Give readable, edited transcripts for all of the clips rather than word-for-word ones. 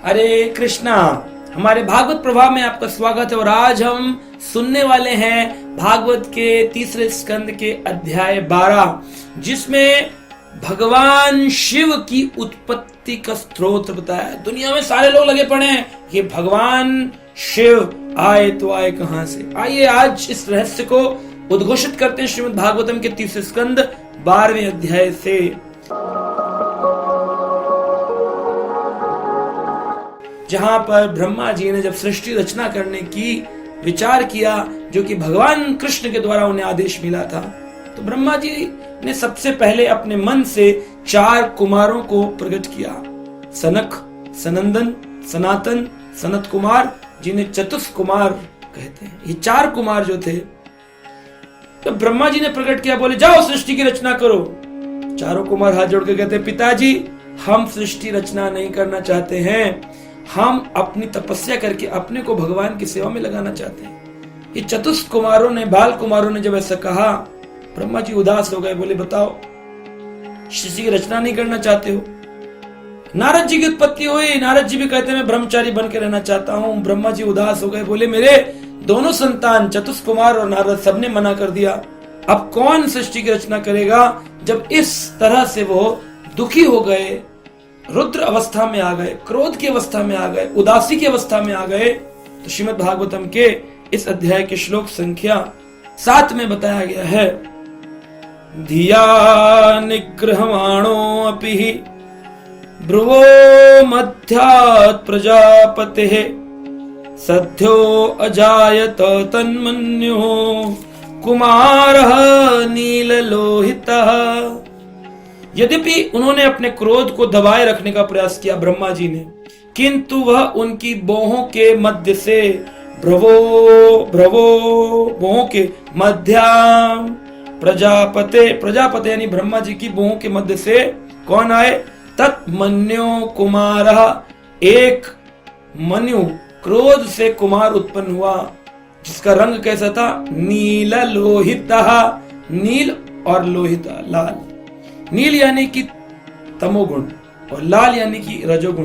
हरे कृष्णा। हमारे भागवत प्रभाव में आपका स्वागत है और आज हम सुनने वाले हैं भागवत के तीसरे स्कंद के अध्याय 12, जिसमें भगवान शिव की उत्पत्ति का स्रोत बताया। दुनिया में सारे लोग लगे पड़े हैं कि भगवान शिव आए तो आए कहां से। आइए आज इस रहस्य को उद्घोषित करते हैं श्रीमद् भागवतम के तीसरे स्कंद 12वें अध्याय से। जहां पर ब्रह्मा जी ने जब सृष्टि रचना करने की विचार किया, जो कि भगवान कृष्ण के द्वारा उन्हें आदेश मिला था, तो ब्रह्मा जी ने सबसे पहले अपने मन से 4 कुमारों को प्रकट किया। सनक, सनंदन, सनातन, सनत कुमार, जिन्हें चतुष कुमार कहते हैं। ये 4 कुमार जो थे, तो ब्रह्मा जी ने प्रकट किया, बोले जाओ सृष्टि की रचना करो। चारों कुमार हाथ जोड़ के कहते हैं, पिताजी हम सृष्टि रचना नहीं करना चाहते हैं, हम अपनी तपस्या करके अपने को भगवान की सेवा में लगाना चाहते हैं। ये चतुष कुमारों ने, बाल कुमारों ने जब ऐसा कहा, ब्रह्मा जी उदास हो गए। बोले बताओ सृष्टि की रचना नहीं करना चाहते हो। नारद जी की उत्पत्ति हुई, नारद जी भी कहते हैं मैं ब्रह्मचारी बन के रहना चाहता हूं। ब्रह्मा जी उदास हो गए, बोले मेरे दोनों संतान चतुष कुमार और नारद सबने मना कर दिया, अब कौन सृष्टि की रचना करेगा। जब इस तरह से वो दुखी हो गए, रुद्र अवस्था में आ गए, क्रोध की अवस्था में आ गए, उदासी की अवस्था में आ गए, तो श्रीमद् भागवतम के इस अध्याय के श्लोक संख्या 7 में बताया गया है, धिया निग्रहमाणो अपि भ्रुवो मध्यात् प्रजापतेः सद्यो अजायत तन्मन्युः कुमारः नीललोहितः। यद्यपि उन्होंने अपने क्रोध को दबाए रखने का प्रयास किया ब्रह्मा जी ने, किंतु वह उनकी बाहों के मध्य से बाहों के मध्याम प्रजापते यानी ब्रह्मा जी की बाहों के मध्य से कौन आए, तत्मन्यो कुमारः, एक मनु क्रोध से कुमार उत्पन्न हुआ, जिसका रंग कैसा था, नील लोहितः, नील और लोहित लाल। नील यानी कि तमोगुण और लाल यानी कि रजोगुण।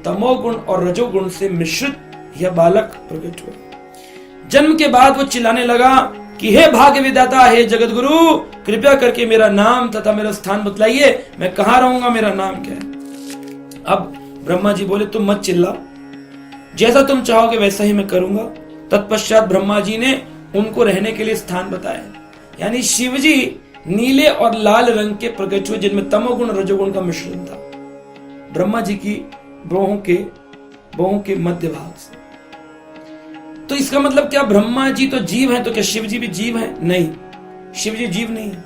तमोगुण और रजोगुण से मिश्रित यह बालक प्रकट हुआ। जन्म के बाद वो चिल्लाने लगा कि हे भाग्य विधाता, हे जगत गुरु, कृपया करके मेरा नाम तथा मेरा स्थान बतलाइए, मैं कहां रहूंगा, मेरा नाम क्या है। अब ब्रह्मा जी बोले तुम मत चिल्लाओ, जैसा तुम चाहोगे वैसा ही मैं करूंगा। तत्पश्चात ब्रह्मा जी ने उनको रहने के लिए स्थान बताया। यानी शिव जी नीले और लाल रंग के प्रकट हुए, जिनमें तमोगुण और रजोगुण का मिश्रण था, ब्रह्मा जी की बाहों के मध्य भाग से। तो इसका मतलब क्या, ब्रह्मा जी तो जीव हैं, तो क्या शिव जी भी जीव हैं? नहीं, शिव जी जीव नहीं है।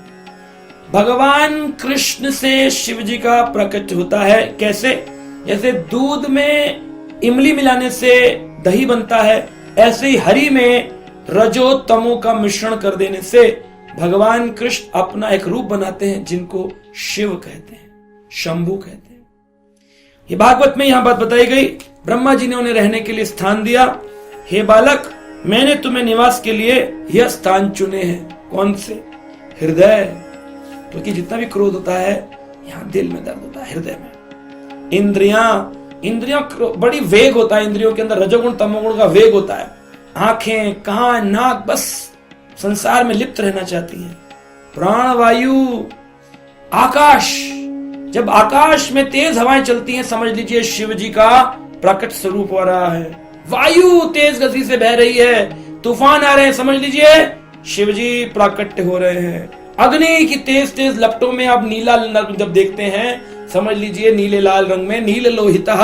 भगवान कृष्ण से शिव जी का प्रकट होता है। कैसे? जैसे दूध में इमली मिलाने से दही बनता है, ऐसे ही हरि में रजो तमो का मिश्रण कर देने से भगवान कृष्ण अपना एक रूप बनाते हैं, जिनको शिव कहते हैं, शंभु कहते हैं। ये भागवत में यहां बात बताई गई। ब्रह्मा जी ने उन्हें रहने के लिए स्थान दिया। हे बालक, मैंने तुम्हें निवास के लिए यह स्थान चुने हैं। कौन से? हृदय, क्योंकि जितना भी क्रोध होता है यहां दिल में दर्द होता है, हृदय में। इंद्रियां बड़ी वेग होता है, इंद्रियों के अंदर रजोगुण तमोगुण का वेग होता है। आंखें, कान, नाक बस संसार में लिप्त रहना चाहती है। प्राण वायु, आकाश, जब आकाश में तेज हवाएं चलती हैं, समझ लीजिए शिव जी का प्रकट स्वरूप हो रहा है। वायु तेज गति से बह रही है, तूफान आ रहे हैं, समझ लीजिए शिव जी प्राकट्य हो रहे हैं। अग्नि की तेज तेज लपटों में आप नीला रंग जब देखते हैं, समझ लीजिए नीले लाल रंग में नील लोहितः,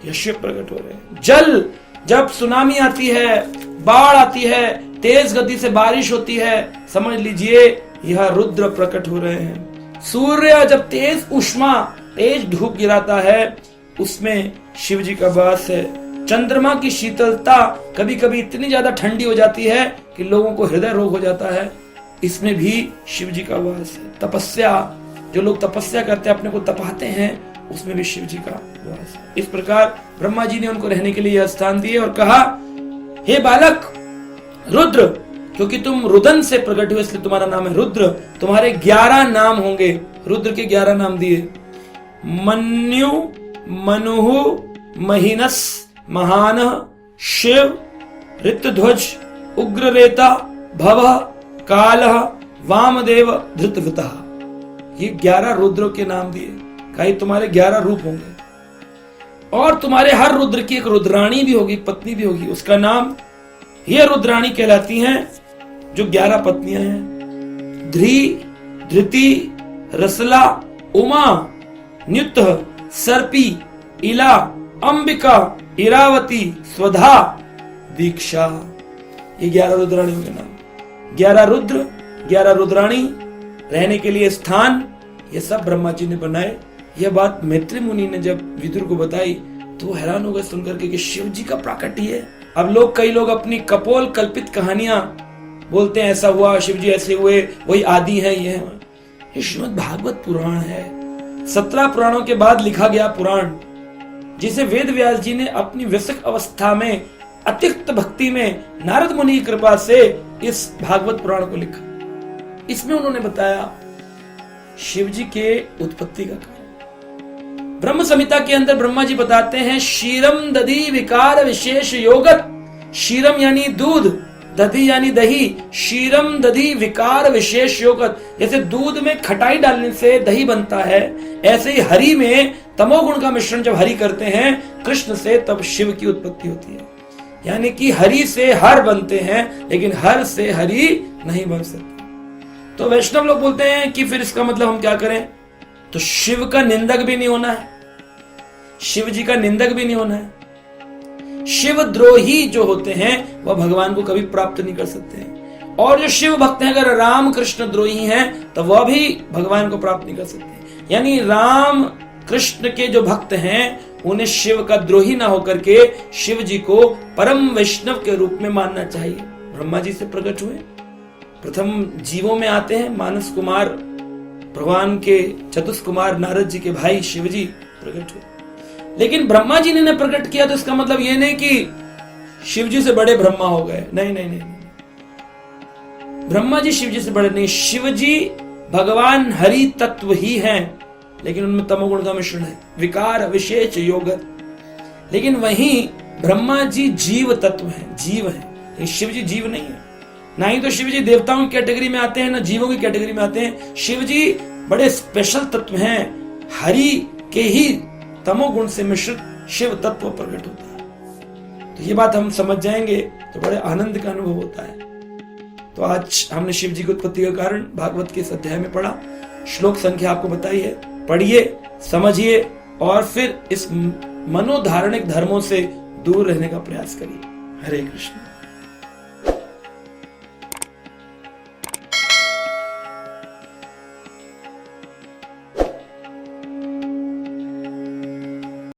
यह शिव प्रकट हो रहे हैं। जल, जब सुनामी आती है, बाढ़ आती है, तेज गति से बारिश होती है, समझ लीजिए यह रुद्र प्रकट हो रहे हैं। सूर्य जब तेज उष्मा, तेज धूप गिराता है, उसमें शिव जी का वास है। चंद्रमा की शीतलता कभी कभी इतनी ज्यादा ठंडी हो जाती है कि लोगों को हृदय रोग हो जाता है, इसमें भी शिव जी का वास है। तपस्या, जो लोग तपस्या करते हैं, अपने को तपाते हैं, उसमें भी शिव जी का वास है। इस प्रकार ब्रह्मा जी ने उनको रहने के लिए यह स्थान दिए और कहा, हे बालक रुद्र, क्योंकि तुम रुदन से प्रकट हुए इसलिए तुम्हारा नाम है रुद्र। तुम्हारे 11 नाम होंगे, रुद्र के 11 नाम दिए। मन्यु, मनुहु, महीनस महान शिव ऋतध्वज उग्ररेता भव काल वामदेव धृतवृतः। ये 11 रुद्रों के नाम दिए। कहीं तुम्हारे 11 रूप होंगे और तुम्हारे हर रुद्र की एक रुद्राणी भी होगी, पत्नी भी होगी। उसका नाम ये रुद्राणी कहलाती हैं जो 11 पत्नियां हैं। ध्री, धृति, रसला, उमा, न्युत, सर्पी, इला, अंबिका, इरावती, स्वधा, दीक्षा। ये 11 रुद्राणियों के नाम। 11 रुद्र, 11 रुद्राणी, रहने के लिए स्थान, ये सब ब्रह्मा जी ने बनाए। यह बात मैत्री मुनि ने जब विदुर को बताई तो हैरान हो गए सुनकर के कि शिव जी का प्राकट्य है। अब कई लोग अपनी कपोल कल्पित कहानियां बोलते हैं, ऐसा हुआ, शिव जी ऐसे हुए, वही आदि है। ये श्रीमद् भागवत पुराण है। 17 पुराणों के बाद लिखा गया पुराण, जिसे वेद व्यास जी ने अपनी व्यसक अवस्था में अतिरिक्त भक्ति में नारद मुनि की कृपा से इस भागवत पुराण को लिखा। इसमें उन्होंने बताया शिव जी के उत्पत्ति का कारण। ब्रह्म संहिता के अंदर ब्रह्मा जी बताते हैं, क्षीरम दधि विकार विशेष योगत। क्षीरम यानी दूध, दधि यानी दही। क्षीरम दधि विकार विशेष योगत। जैसे दूध में खटाई डालने से दही बनता है, ऐसे ही हरि में तमोगुण का मिश्रण जब हरि करते हैं कृष्ण से, तब शिव की उत्पत्ति होती है। यानी कि हरि से हर बनते हैं, लेकिन हर से हरि नहीं बन सकते। तो वैष्णव लोग बोलते हैं कि फिर इसका मतलब हम क्या करें? तो शिव का निंदक भी नहीं होना है, शिव जी का निंदक भी नहीं होना है। शिव द्रोही जो होते हैं वह भगवान को कभी प्राप्त नहीं कर सकते हैं। और जो शिव भक्त हैं, अगर राम कृष्ण द्रोही हैं तो वह भी भगवान को प्राप्त नहीं कर सकते। यानी राम कृष्ण के जो भक्त हैं उन्हें शिव का द्रोही ना होकर के शिव जी को परम वैष्णव के रूप में मानना चाहिए। ब्रह्मा जी से प्रकट हुए, प्रथम जीवों में आते हैं। मानस कुमार भगवान के चतुष कुमार नारद जी के भाई शिव जी प्रकट हुए। लेकिन ब्रह्मा जी ने प्रकट किया तो इसका मतलब ये नहीं कि शिव जी से बड़े ब्रह्मा हो गए। नहीं नहीं नहीं, ब्रह्मा जी शिव जी से बड़े नहीं। शिव जी भगवान हरि तत्व ही हैं, लेकिन उनमें तमोगुण का मिश्रण है, विकार विशेष योगत। लेकिन वहीं ब्रह्मा जी जीव तत्व हैं, जीव हैं। शिव जी जीव नहीं है। ना ही तो शिव जी देवताओं की कैटेगरी में आते हैं, ना जीवों की कैटेगरी में आते हैं। शिव जी बड़े स्पेशल तत्व हैं। हरि के ही तमोगुण से मिश्रित शिव तत्व प्रकट होता है। तो ये बात हम समझ जाएंगे तो बड़े आनंद का अनुभव होता है। तो आज हमने शिव जी की उत्पत्ति का कारण भागवत के इस अध्याय में पढ़ा। श्लोक संख्या आपको बताई है, पढ़िए, समझिए और फिर इस मनोधारणिक धर्मों से दूर रहने का प्रयास करिए। हरे कृष्ण।